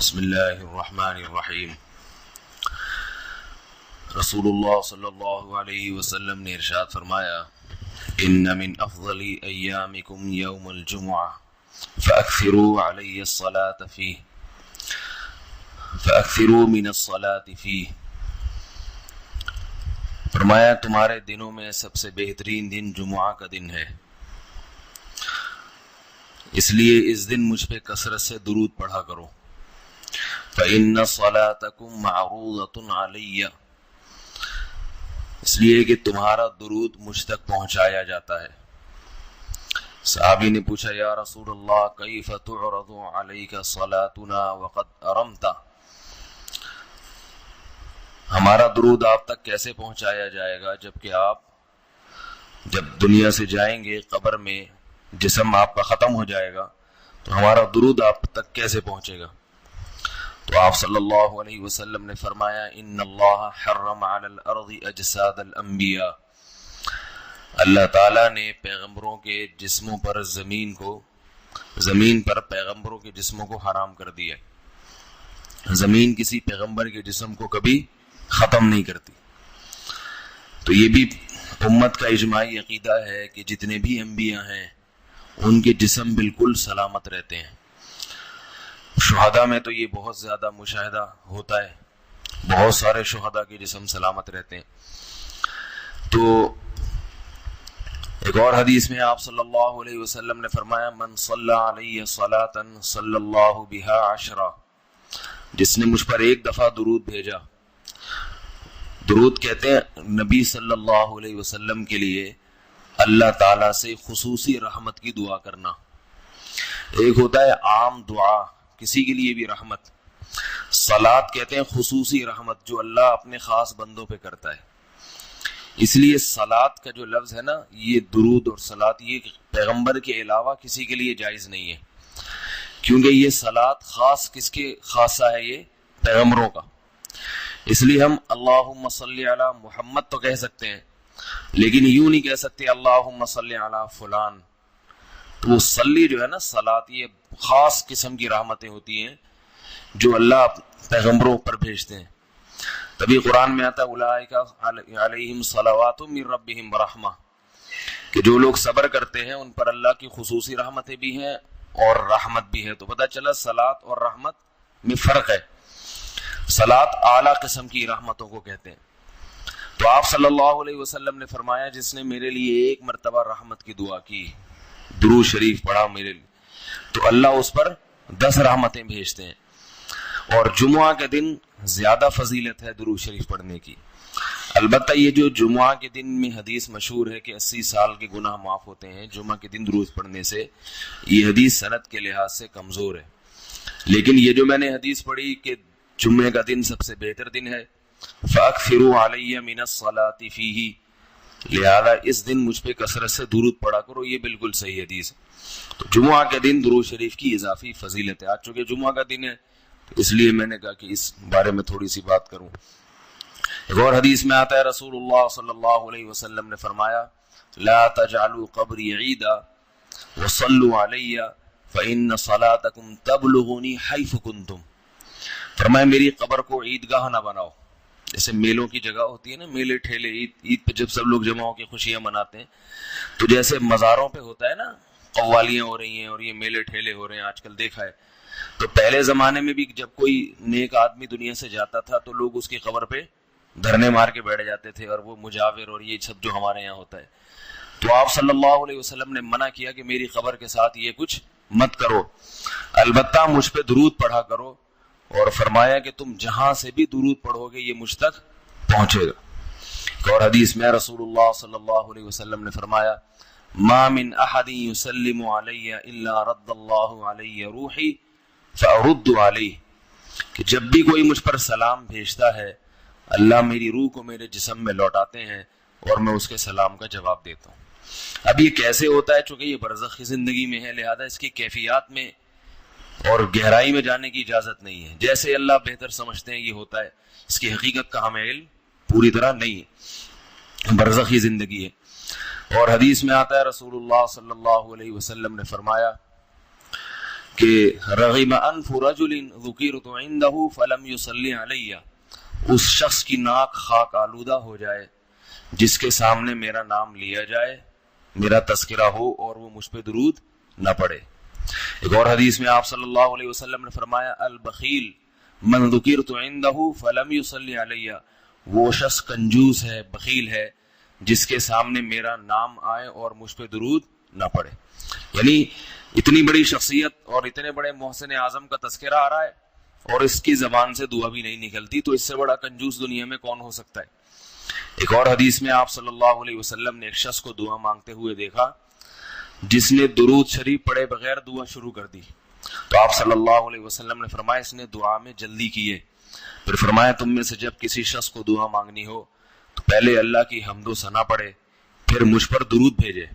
بسم اللہ الرحمن الرحیم۔ رسول اللہ صلی اللہ علیہ وسلم نے ارشاد فرمایا، ان من افضل ایامکم یوم الجمعہ فاکثروا علی الصلاة فیہ فاکثروا من الصلاة فیہ۔ فرمایا تمہارے دنوں میں سب سے بہترین دن جمعہ کا دن ہے، اس لیے اس دن مجھ پہ کثرت سے درود پڑھا کرو۔ فإن صلاتكم معروضة علی، اس لیے کہ تمہارا درود مجھ تک پہنچایا جاتا ہے۔ صحابی نے پوچھا، یا رسول اللہ کیف تعرض علیک صلاتنا وقد ارمت، ہمارا درود آپ تک کیسے پہنچایا جائے گا جبکہ آپ جب دنیا سے جائیں گے، قبر میں جسم آپ کا ختم ہو جائے گا، تو ہمارا درود آپ تک کیسے پہنچے گا؟ تو آپ صلی اللہ علیہ وسلم نے فرمایا، ان اللہ حرم علی الارض اجساد الانبیاء، اللہ تعالیٰ نے پیغمبروں کے جسموں پر زمین پر پیغمبروں کے جسموں کو حرام کر دیا ہے۔ زمین کسی پیغمبر کے جسم کو کبھی ختم نہیں کرتی۔ تو یہ بھی امت کا اجماعی عقیدہ ہے کہ جتنے بھی انبیاء ہیں ان کے جسم بالکل سلامت رہتے ہیں۔ شہداء میں تو یہ بہت زیادہ مشاہدہ ہوتا ہے، بہت سارے شہداء کے جسم سلامت رہتے ہیں۔ تو ایک اور حدیث میں آپ صلی اللہ علیہ وسلم نے فرمایا، من صلی علیہ صلاۃ صلی اللہ بہا عشرہ، جس نے مجھ پر ایک دفعہ درود بھیجا۔ درود کہتے ہیں نبی صلی اللہ علیہ وسلم کے لیے اللہ تعالیٰ سے خصوصی رحمت کی دعا کرنا۔ ایک ہوتا ہے عام دعا، کسی کے لیے بھی رحمت، صلات کہتے ہیں خصوصی رحمت جو اللہ اپنے خاص بندوں پہ کرتا ہے۔ اس لیے صلات کا جو لفظ ہے نا، یہ درود اور صلات یہ پیغمبر کے علاوہ کسی کے لیے جائز نہیں ہے، کیونکہ یہ صلات خاص کس کے خاصہ ہے؟ یہ پیغمبروں کا۔ اس لیے ہم اللہم صلی علی محمد تو کہہ سکتے ہیں، لیکن یوں نہیں کہہ سکتے اللہم صلی علی فلان۔ تو وہ صلی جو ہے نا، صلات، یہ خاص قسم کی رحمتیں ہوتی ہیں جو اللہ پیغمبروں پر بھیجتے ہیں۔ تبھی قرآن میں آتا ہے اولئک علیہم صلوات من ربہم ورحمہ، کہ جو لوگ صبر کرتے ہیں ان پر اللہ کی خصوصی رحمتیں بھی ہیں اور رحمت بھی ہے۔ تو پتہ چلا صلات اور رحمت میں فرق ہے۔ صلات اعلیٰ قسم کی رحمتوں کو کہتے ہیں۔ تو آپ صلی اللہ علیہ وسلم نے فرمایا، جس نے میرے لیے ایک مرتبہ رحمت کی دعا کی، درود شریف پڑھا میرے لیے، تو اللہ اس پر 10 رحمتیں بھیجتے ہیں۔ اور جمعہ کے دن زیادہ فضیلت ہے درود شریف پڑھنے کی۔ البتہ یہ جو جمعہ کے دن میں حدیث مشہور ہے کہ 80 سال کے گناہ معاف ہوتے ہیں جمعہ کے دن درود پڑھنے سے، یہ حدیث سند کے لحاظ سے کمزور ہے۔ لیکن یہ جو میں نے حدیث پڑھی کہ جمعہ کا دن سب سے بہتر دن ہے، فَأَكْثِرُوا عَلَيَّ مِنَ الصَّلَاةِ فِيهِ، لہذا اس دن مجھ پہ کثرت سے درود پڑھا کرو، یہ بالکل صحیح حدیث ہے۔ تو جمعہ کے دن درود شریف کی اضافی فضیلت ہے۔ آج چونکہ جمعہ کا دن ہے تو اس لیے میں نے کہا کہ اس بارے میں تھوڑی سی بات کروں۔ ایک اور حدیث میں آتا ہے، رسول اللہ صلی اللہ علیہ وسلم نے فرمایا، لا تجعلوا قبری عیدا وصلوا علی فإن صلاتکم تبلغنی حیث کنتم، فرمایا میری قبر کو عیدگاہ نہ بناؤ۔ جیسے میلوں کی جگہ ہوتی ہے نا، میلے ٹھیلے، عید پہ جب سب لوگ جمع ہو کے خوشیاں مناتے ہیں، تو جیسے مزاروں پہ ہوتا ہے نا، قوالیاں ہو رہی ہیں اور یہ میلے ٹھیلے ہو رہے ہیں، آج کل دیکھا ہے۔ تو پہلے زمانے میں بھی جب کوئی نیک آدمی دنیا سے جاتا تھا تو لوگ اس کی قبر پہ دھرنے مار کے بیٹھ جاتے تھے، اور وہ مجاور اور یہ سب جو ہمارے یہاں ہوتا ہے۔ تو آپ صلی اللہ علیہ وسلم نے منع کیا کہ میری قبر کے ساتھ یہ کچھ مت کرو، البتہ مجھ پہ درود پڑھا کرو، اور فرمایا کہ تم جہاں سے بھی درود پڑھو گے یہ مجھ تک پہنچے گا۔ ایک اور حدیث میں رسول اللہ صلی اللہ علیہ وسلم نے فرمایا، ما من احد يسلم علی الا رد اللہ علی روحی فارد علیہ، کہ جب بھی کوئی مجھ پر سلام بھیجتا ہے اللہ میری روح کو میرے جسم میں لوٹاتے ہیں اور میں اس کے سلام کا جواب دیتا ہوں۔ اب یہ کیسے ہوتا ہے؟ چونکہ یہ برزخی زندگی میں ہے، لہذا اس کی کیفیات میں اور گہرائی میں جانے کی اجازت نہیں ہے۔ جیسے اللہ بہتر سمجھتے ہیں یہ ہوتا ہے، اس کی حقیقت کا ہمیں علم پوری طرح نہیں ہے، برزخی زندگی ہے۔ اور حدیث میں آتا ہے رسول اللہ صلی اللہ علیہ وسلم نے فرمایا کہ رغم انف رجل ذکرت عنده فلم يصلی علی، اس شخص کی ناک خاک آلودہ ہو جائے جس کے سامنے میرا نام لیا جائے، میرا تذکرہ ہو اور وہ مجھ پہ درود نہ پڑے۔ ایک اور حدیث میں آپ صلی اللہ علیہ وسلم نے فرمایا البخیل من ذکرت عنده فلم يصلی علی، وہ شخص کنجوس ہے، بخیل ہے، جس کے سامنے میرا نام آئے اور مجھ پہ درود نہ پڑے۔ یعنی اتنی بڑی شخصیت اور اتنے بڑے محسن اعظم کا تذکرہ آ رہا ہے اور اس کی زبان سے دعا بھی نہیں نکلتی، تو اس سے بڑا کنجوس دنیا میں کون ہو سکتا ہے۔ ایک اور حدیث میں آپ صلی اللہ علیہ وسلم نے ایک شخص کو دعا مانگتے ہوئے دیکھا جس نے درود شریف پڑھے بغیر دعا شروع کر دی، تو آپ صلی اللہ علیہ وسلم نے فرمایا اس نے دعا میں جلدی کی ہے۔ پھر فرمایا تم میں سے جب کسی شخص کو دعا مانگنی ہو تو پہلے اللہ کی حمد و ثنا پڑھے، پھر مجھ پر درود بھیجے۔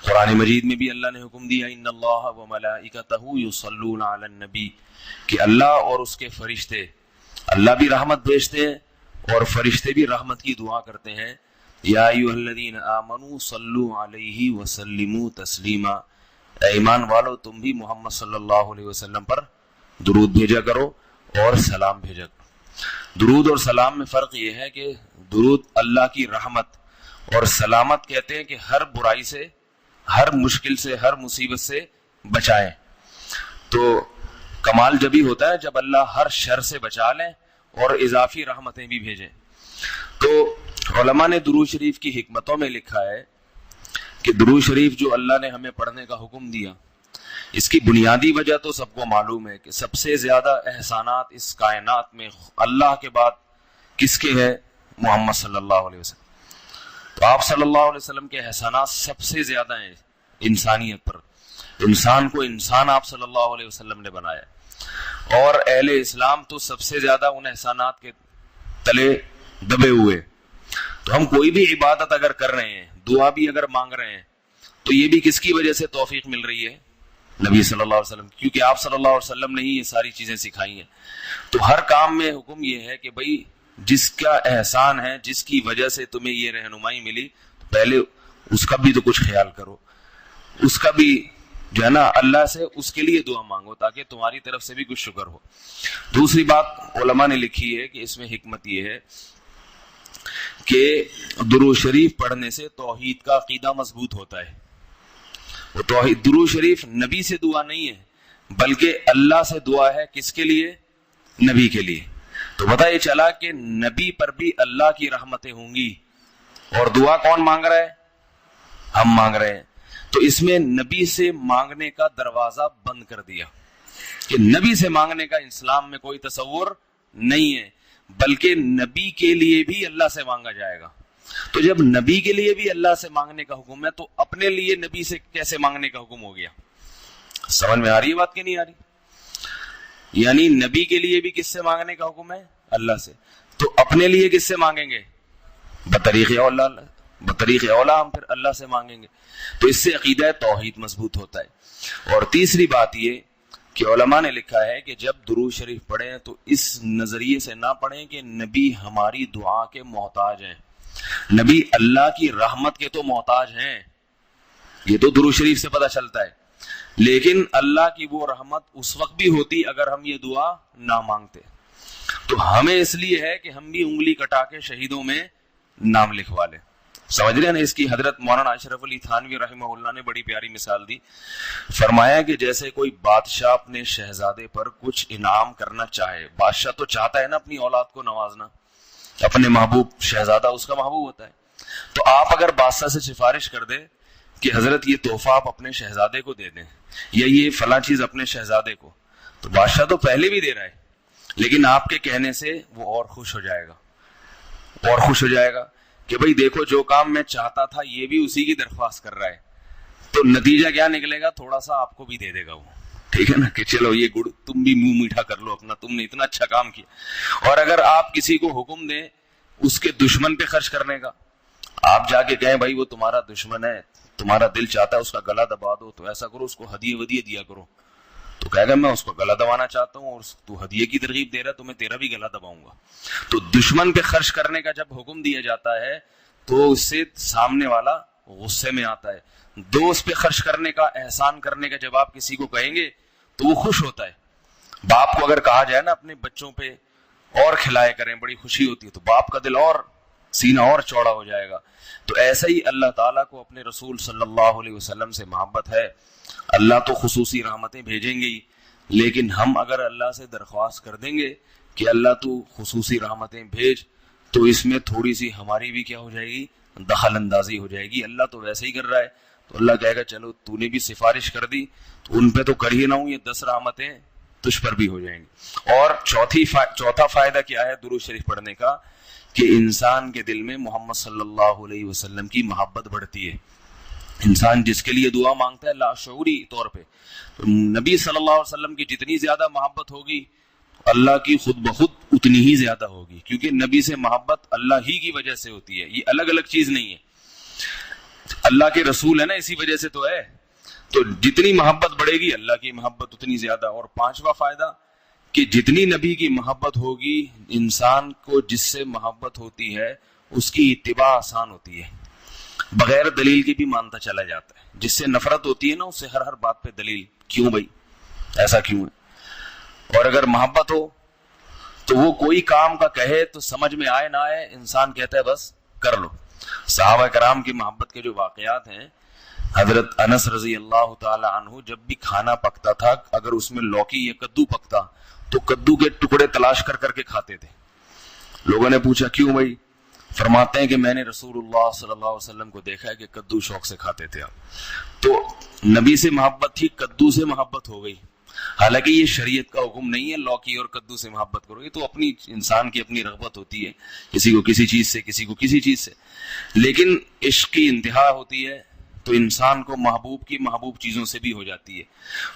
قرآن مجید میں بھی اللہ نے حکم دیا ان اللہ و ملائکتہ یصلون علی النبی، کہ اللہ اور اس کے فرشتے، اللہ بھی رحمت بھیجتے ہیں اور فرشتے بھی رحمت کی دعا کرتے ہیں۔ یا ایھا الذین آمنوا صلوا علیہ وسلموا تسلیما، اے ایمان والو تم بھی محمد صلی اللہ علیہ وسلم پر درود بھیجا کرو اور سلام بھیجا کرو۔ درود اور سلام میں فرق یہ ہے کہ درود اللہ کی رحمت اور سلامت کہتے ہیں کہ ہر برائی سے، ہر مشکل سے، ہر مصیبت سے بچائیں، تو کمال جبھی ہوتا ہے جب اللہ ہر شر سے بچا لیں اور اضافی رحمتیں بھی بھیجیں۔ تو علماء نے درود شریف کی حکمتوں میں لکھا ہے کہ درود شریف جو اللہ نے ہمیں پڑھنے کا حکم دیا، اس کی بنیادی وجہ تو سب کو معلوم ہے کہ سب سے زیادہ احسانات اس کائنات میں اللہ کے بعد کس کے ہے؟ محمد صلی اللہ علیہ وسلم۔ تو آپ صلی اللہ علیہ وسلم کے احسانات سب سے زیادہ ہیں انسانیت پر، انسان کو انسان آپ صلی اللہ علیہ وسلم نے بنایا، اور اہل اسلام تو سب سے زیادہ ان احسانات کے تلے دبے ہوئے۔ تو ہم کوئی بھی عبادت اگر کر رہے ہیں، دعا بھی اگر مانگ رہے ہیں، تو یہ بھی کس کی وجہ سے توفیق مل رہی ہے؟ نبی صلی اللہ علیہ وسلم، کیونکہ آپ صلی اللہ علیہ وسلم نے ہی یہ ساری چیزیں سکھائی ہیں۔ تو ہر کام میں حکم یہ ہے کہ بھئی جس کا احسان ہے، جس کی وجہ سے تمہیں یہ رہنمائی ملی، تو پہلے اس کا بھی تو کچھ خیال کرو، اس کا بھی جو ہے نا اللہ سے اس کے لیے دعا مانگو تاکہ تمہاری طرف سے بھی کچھ شکر ہو۔ دوسری بات علماء نے لکھی ہے کہ اس میں حکمت یہ ہے کہ درود شریف پڑھنے سے توحید کا عقیدہ مضبوط ہوتا ہے۔ وہ توحید، درود شریف نبی سے دعا نہیں ہے بلکہ اللہ سے دعا ہے، کس کے لیے؟ نبی کے لیے۔ تو پتہ یہ چلا کہ نبی پر بھی اللہ کی رحمتیں ہوں گی، اور دعا کون مانگ رہا ہے؟ ہم مانگ رہے ہیں۔ تو اس میں نبی سے مانگنے کا دروازہ بند کر دیا کہ نبی سے مانگنے کا اسلام میں کوئی تصور نہیں ہے، بلکہ نبی کے لیے بھی اللہ سے مانگا جائے گا۔ تو جب نبی کے لیے بھی اللہ سے مانگنے کا حکم ہے تو اپنے لیے نبی سے کیسے مانگنے کا حکم ہو گیا؟ سمجھ میں آ رہی ہے بات کہ نہیں آ رہی؟ یعنی نبی کے لیے بھی کس سے مانگنے کا حکم ہے؟ اللہ سے۔ تو اپنے لیے کس سے مانگیں گے؟ بطریق اولا ہم پھر اللہ سے مانگیں گے۔ تو اس سے عقیدہ توحید مضبوط ہوتا ہے۔ اور تیسری بات یہ کہ علماء نے لکھا ہے کہ جب درود شریف پڑھیں تو اس نظریے سے نہ پڑھیں کہ نبی ہماری دعا کے محتاج ہیں، نبی اللہ کی رحمت کے تو محتاج ہیں، یہ تو درود شریف سے پتہ چلتا ہے، لیکن اللہ کی وہ رحمت اس وقت بھی ہوتی اگر ہم یہ دعا نہ مانگتے۔ تو ہمیں اس لیے ہے کہ ہم بھی انگلی کٹا کے شہیدوں میں نام لکھوا لیں۔ سمجھ رہے ہیں نا؟ اس کی حضرت مولانا اشرف علی تھانوی رحمہ اللہ نے بڑی پیاری مثال دی، فرمایا کہ جیسے کوئی بادشاہ اپنے شہزادے پر کچھ انعام کرنا چاہے، بادشاہ تو چاہتا ہے نا اپنی اولاد کو نوازنا، اپنے محبوب، شہزادہ اس کا محبوب ہوتا ہے، تو آپ اگر بادشاہ سے سفارش کر دیں کہ حضرت یہ تحفہ آپ اپنے شہزادے کو دے دیں یا یہ فلاں چیز اپنے شہزادے کو، تو بادشاہ تو پہلے بھی دے رہا ہے، لیکن آپ کے کہنے سے وہ اور خوش ہو جائے گا، اور خوش ہو جائے گا کہ بھئی دیکھو جو کام میں چاہتا تھا یہ بھی اسی کی درخواست کر رہا ہے، تو نتیجہ کیا نکلے گا؟ تھوڑا سا آپ کو بھی دے دے گا وہ، ٹھیک ہے نا، کہ چلو یہ گڑ تم بھی منہ میٹھا کر لو اپنا، تم نے اتنا اچھا کام کیا۔ اور اگر آپ کسی کو حکم دیں اس کے دشمن پہ خرچ کرنے کا، آپ جا کے کہیں بھائی وہ تمہارا دشمن ہے، تمہارا دل چاہتا ہے اس کا گلا دبا دو، تو ایسا کرو اس کو ہدیے ودیے دیا کرو، تو کہے گا میں اس کو گلا دبانا چاہتا ہوں اور تو ہدیے کی ترغیب دے رہا ہے تو میں تیرا بھی گلا دباؤں گا۔ تو دشمن پہ خرچ کرنے کا جب حکم دیا جاتا ہے تو اس سے سامنے والا غصے میں آتا ہے. دوست پہ خرچ کرنے کا, احسان کرنے کا جب آپ کسی کو کہیں گے تو وہ خوش ہوتا ہے. باپ کو اگر کہا جائے نا اپنے بچوں پہ اور کھلائے کریں, بڑی خوشی ہوتی ہے, تو باپ کا دل اور سینہ اور چوڑا ہو جائے گا. تو ایسا ہی اللہ تعالیٰ کو اپنے رسول صلی اللہ علیہ وسلم سے محبت ہے. اللہ تو خصوصی رحمتیں بھیجیں گے ہی, لیکن ہم اگر اللہ سے درخواست کر دیں گے کہ اللہ تو خصوصی رحمتیں بھیج, تو اس میں تھوڑی سی ہماری بھی کیا ہو جائے گی, دخل اندازی ہو جائے گی. اللہ تو ویسے ہی کر رہا ہے, تو اللہ کہے گا چلو تو نے بھی سفارش کر دی تو ان پہ تو کر ہی نہ ہوں, یہ 10 رحمتیں تجھ پر بھی ہو جائیں گی. اور چوتھا فائدہ کیا ہے درود شریف پڑھنے کا, کہ انسان کے دل میں محمد صلی اللہ علیہ وسلم کی محبت بڑھتی ہے. انسان جس کے لیے دعا مانگتا ہے لاشعوری طور پہ, نبی صلی اللہ علیہ وسلم کی جتنی زیادہ محبت ہوگی اللہ کی خود بخود اتنی ہی زیادہ ہوگی, کیونکہ نبی سے محبت اللہ ہی کی وجہ سے ہوتی ہے, یہ الگ الگ چیز نہیں ہے. اللہ کے رسول ہے نا, اسی وجہ سے تو ہے. تو جتنی محبت بڑھے گی اللہ کی محبت اتنی زیادہ. اور پانچواں فائدہ کہ جتنی نبی کی محبت ہوگی, انسان کو جس سے محبت ہوتی ہے اس کی اتباع آسان ہوتی ہے, بغیر دلیل کی بھی مانتا چلا جاتا ہے. جس سے نفرت ہوتی ہے نا, اس سے ہر بات پہ دلیل, کیوں بھائی ایسا کیوں ہے. اور اگر محبت ہو تو وہ کوئی کام کا کہے تو سمجھ میں آئے نہ آئے, انسان کہتا ہے بس کر لو. صحابہ کرام کی محبت کے جو واقعات ہیں, حضرت انس رضی اللہ تعالی عنہ جب بھی کھانا پکتا تھا, اگر اس میں لوکی یا کدو پکتا تو کدو کے ٹکڑے تلاش کر کے کھاتے تھے. لوگوں نے پوچھا کیوں بھائی؟ فرماتے ہیں کہ میں نے رسول اللہ صلی اللہ علیہ وسلم کو دیکھا ہے کہ کدو شوق سے کھاتے تھے. تو نبی سے محبت تھی, کدو سے محبت ہو گئی. حالانکہ یہ شریعت کا حکم نہیں ہے لوکی اور کدو سے محبت کرو, یہ تو اپنی انسان کی اپنی رغبت ہوتی ہے, کسی کو کسی چیز سے, کسی کو کسی چیز سے. لیکن عشق کی انتہا ہوتی ہے تو انسان کو محبوب کی محبوب چیزوں سے بھی ہو جاتی ہے.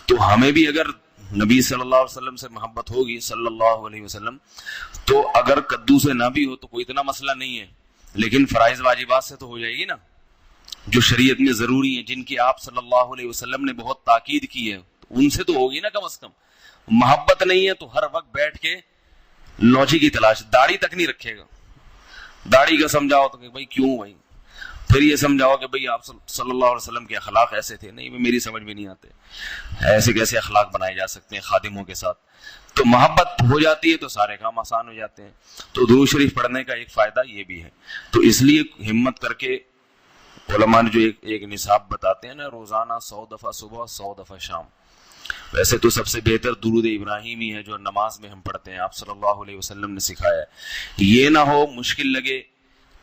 تو ہمیں بھی اگر نبی صلی اللہ علیہ وسلم سے محبت ہوگی صلی اللہ علیہ وسلم, تو اگر کدو سے نہ بھی ہو تو کوئی اتنا مسئلہ نہیں ہے, لیکن فرائض واجبات سے تو ہو جائے گی نا, جو شریعت میں ضروری ہیں, جن کی آپ صلی اللہ علیہ وسلم نے بہت تاکید کی ہے, ان سے تو ہوگی نا کم از کم. محبت نہیں ہے تو ہر وقت بیٹھ کے لوچی کی تلاش, داڑھی تک نہیں رکھے گا. داڑھی کا سمجھاؤ تو کہ بھائی کیوں بھائی, پھر یہ سمجھاؤ کہ بھئی آپ صلی اللہ علیہ وسلم کے اخلاق ایسے تھے, نہیں میری سمجھ میں نہیں آتے, ایسے کیسے اخلاق بنائے جا سکتے ہیں خادموں کے ساتھ. تو محبت ہو جاتی ہے تو سارے کام آسان ہو جاتے ہیں. تو درود شریف پڑھنے کا ایک فائدہ یہ بھی ہے. تو اس لیے ہمت کر کے علماء نے جو ایک نصاب بتاتے ہیں نا, روزانہ 100 دفعہ صبح 100 دفعہ شام. ویسے تو سب سے بہتر درود ابراہیمی ہے جو نماز میں ہم پڑھتے ہیں, آپ صلی اللہ علیہ وسلم نے سکھایا ہے. یہ نہ ہو مشکل لگے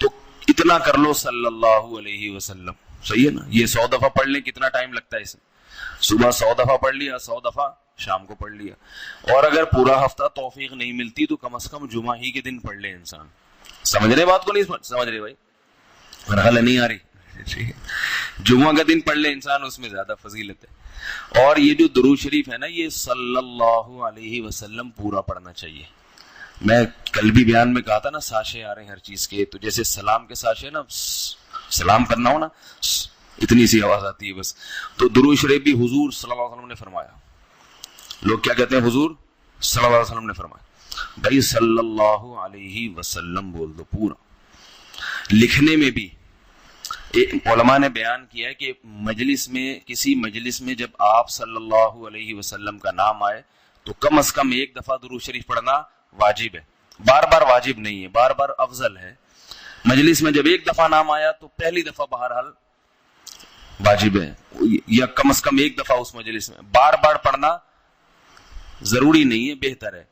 تو اتنا کر لو صلی اللہ علیہ وسلم, صحیح ہے نا. یہ 100 دفعہ پڑھ لیں, کتنا ٹائم لگتا ہے اسے, صبح 100 دفعہ پڑھ لیا, 100 دفعہ شام کو پڑھ لیا. اور اگر پورا ہفتہ توفیق نہیں ملتی تو کم از کم جمعہ ہی کے دن پڑھ لے انسان. سمجھ رہے بات کو نہیں سمجھ رہے بھائی, مرحلہ نہیں آ رہی, جمعہ کا دن پڑھ لے انسان, اس میں زیادہ فضیلت ہے. اور یہ جو درود شریف ہے نا, یہ صلی اللہ علیہ وسلم پورا پڑھنا چاہیے. میں کل بھی بیان میں کہا تھا نا, ساشے آ رہے ہیں ہر چیز کے, تو جیسے سلام کے ساشے نا, سلام کرنا ہو نا, اتنی سی آواز آتی ہے بس. تو درود شریف بھی حضور صلی اللہ علیہ وسلم نے فرمایا. لوگ کیا کہتے ہیں, حضور صلی اللہ علیہ وسلم نے فرمایا. بھائی صلی اللہ علیہ وسلم بول دو پورا. لکھنے میں بھی علماء نے بیان کیا ہے کہ مجلس میں, کسی مجلس میں جب آپ صلی اللہ علیہ وسلم کا نام آئے تو کم از کم ایک دفعہ درود شریف پڑھنا واجب ہے. بار بار واجب نہیں ہے, بار بار افضل ہے. مجلس میں جب ایک دفعہ نام آیا تو پہلی دفعہ بہرحال واجب ہے, یا کم از کم ایک دفعہ اس مجلس میں. بار بار پڑھنا ضروری نہیں ہے, بہتر ہے.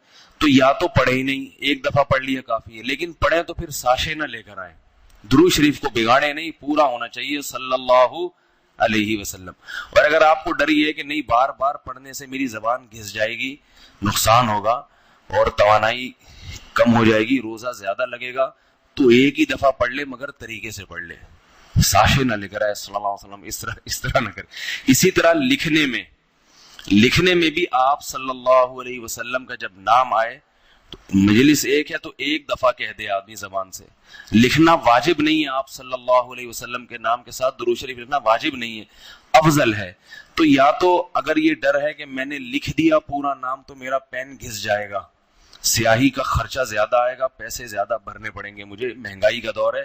تو یا تو پڑھے ہی نہیں, ایک دفعہ پڑھ لیا کافی ہے, لیکن پڑھیں تو پھر ساشے نہ لے کر آئیں. درود شریف کو بگاڑے نہیں, پورا ہونا چاہیے صلی اللہ علیہ وسلم. اور اگر آپ کو ڈر یہ ہے کہ نہیں بار بار پڑھنے سے میری زبان گھس جائے گی, نقصان ہوگا اور توانائی کم ہو جائے گی, روزہ زیادہ لگے گا, تو ایک ہی دفعہ پڑھ لے, مگر طریقے سے پڑھ لے, ساشے نہ لے کر آئے صلی اللہ علیہ وسلم, اس طرح نہ کرے. اسی طرح لکھنے میں بھی آپ صلی اللہ علیہ وسلم کا جب نام آئے تو مجلس ایک ہے تو ایک دفعہ کہہ دے آدمی زبان سے. لکھنا واجب نہیں ہے, آپ صلی اللہ علیہ وسلم کے نام کے ساتھ درود شریف لکھنا واجب نہیں ہے, افضل ہے. تو یا تو اگر یہ ڈر ہے کہ میں نے لکھ دیا پورا نام تو میرا پین گھس جائے گا, سیاہی کا خرچہ زیادہ آئے گا, پیسے زیادہ بھرنے پڑیں گے مجھے, مہنگائی کا دور ہے,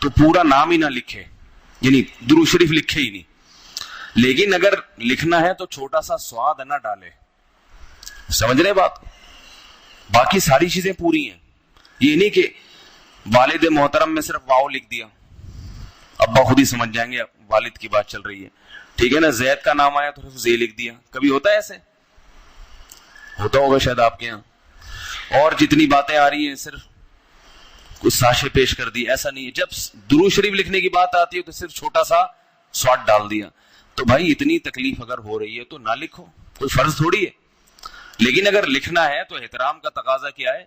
تو پورا نام ہی نہ لکھے, یعنی درود شریف لکھے ہی نہیں. لیکن اگر لکھنا ہے تو چھوٹا سا سواد نہ ڈالے, سمجھ رہے بات, باقی ساری چیزیں پوری ہیں. یہ نہیں کہ والد محترم میں صرف واو لکھ دیا, ابا خود ہی سمجھ جائیں گے والد کی بات چل رہی ہے, ٹھیک ہے نا. زید کا نام آیا تو صرف زے لکھ دیا, کبھی ہوتا ہے ایسے؟ ہوتا ہوگا شاید آپ کے یہاں. اور جتنی باتیں آ رہی ہیں صرف کچھ ساشے پیش کر دی, ایسا نہیں ہے. جب درود شریف لکھنے کی بات آتی ہے تو صرف چھوٹا سا سواد ڈال دیا. تو بھائی اتنی تکلیف اگر ہو رہی ہے تو نہ لکھو, کوئی فرض تھوڑی ہے. لیکن اگر لکھنا ہے تو احترام کا تقاضا کیا ہے,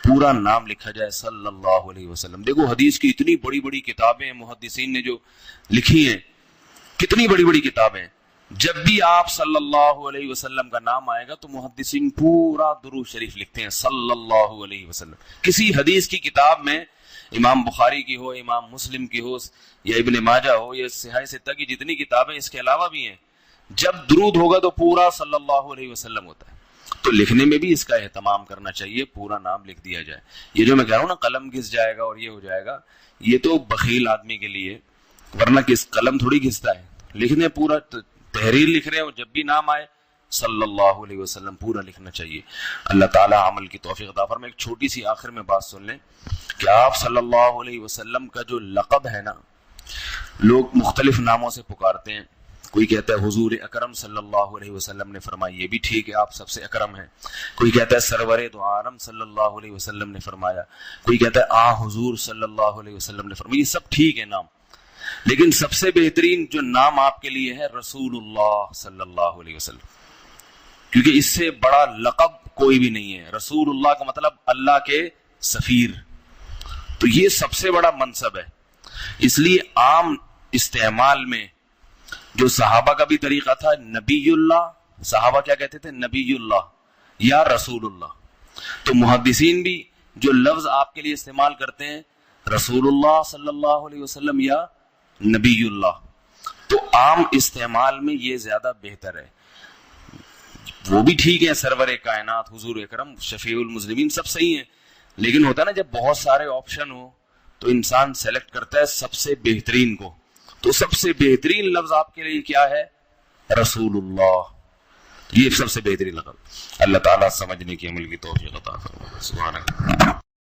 پورا نام لکھا جائے صلی اللہ علیہ وسلم. دیکھو حدیث کی اتنی بڑی بڑی کتابیں محدثین نے جو لکھی ہیں, کتنی بڑی بڑی کتابیں. جب بھی آپ صلی اللہ علیہ وسلم کا نام آئے گا تو محدثین پورا درود شریف لکھتے ہیں صلی اللہ علیہ وسلم. کسی حدیث کی کتاب میں, امام بخاری کی ہو, امام مسلم کی ہو, یا ابن ماجہ ہو, یا صحیح ستہ کی جتنی کتابیں اس کے علاوہ بھی ہیں, جب درود ہوگا تو پورا صلی اللہ علیہ وسلم ہوتا ہے. تو لکھنے میں بھی اس کا اہتمام کرنا چاہیے, پورا نام لکھ دیا جائے. یہ جو میں کہہ رہا ہوں نا قلم گھس جائے گا اور یہ ہو جائے گا, یہ تو بخیل آدمی کے لیے, ورنہ کس قلم تھوڑی گھستا ہے. لکھنے پورا تحریر لکھ رہے ہو, جب بھی نام آئے صلی اللہ علیہ وسلم پورا لکھنا چاہیے. اللہ تعالیٰ عمل کی توفیق عطا فرمائے. ایک چھوٹی سی آخر میں بات سن لیں کہ آپ صلی اللہ علیہ وسلم کا جو لقب ہے نا, لوگ مختلف ناموں سے پکارتے ہیں. کوئی کہتا ہے حضور اکرم صلی اللہ علیہ وسلم نے فرمایا, یہ بھی ٹھیک ہے, آپ سب سے اکرم ہیں. کوئی کہتا ہے سرور دو عالم صلی اللہ علیہ وسلم نے فرمایا. کوئی کہتا ہے آ حضور صلی اللہ علیہ وسلم نے فرمایا. یہ سب ٹھیک ہے نام, لیکن سب سے بہترین جو نام آپ کے لیے ہے رسول اللہ صلی اللہ علیہ وسلم, کیونکہ اس سے بڑا لقب کوئی بھی نہیں ہے. رسول اللہ کا مطلب اللہ کے سفیر, تو یہ سب سے بڑا منصب ہے. اس لیے عام استعمال میں جو صحابہ کا بھی طریقہ تھا, نبی اللہ, صحابہ کیا کہتے تھے, نبی اللہ یا رسول اللہ. تو محدثین بھی جو لفظ آپ کے لیے استعمال کرتے ہیں رسول اللہ صلی اللہ علیہ وسلم یا نبی اللہ, تو عام استعمال میں یہ زیادہ بہتر ہے. وہ بھی ٹھیک ہے, سرور کائنات, حضور اکرم, شفیع المذنبین, سب صحیح ہیں. لیکن ہوتا ہے نا جب بہت سارے آپشن ہو تو انسان سیلیکٹ کرتا ہے سب سے بہترین کو. تو سب سے بہترین لفظ آپ کے لیے کیا ہے, رسول اللہ. یہ سب سے بہترین لفظ. اللہ تعالیٰ سمجھنے کی عمل کی توفیق عطا فرمائے. سبحان اللہ.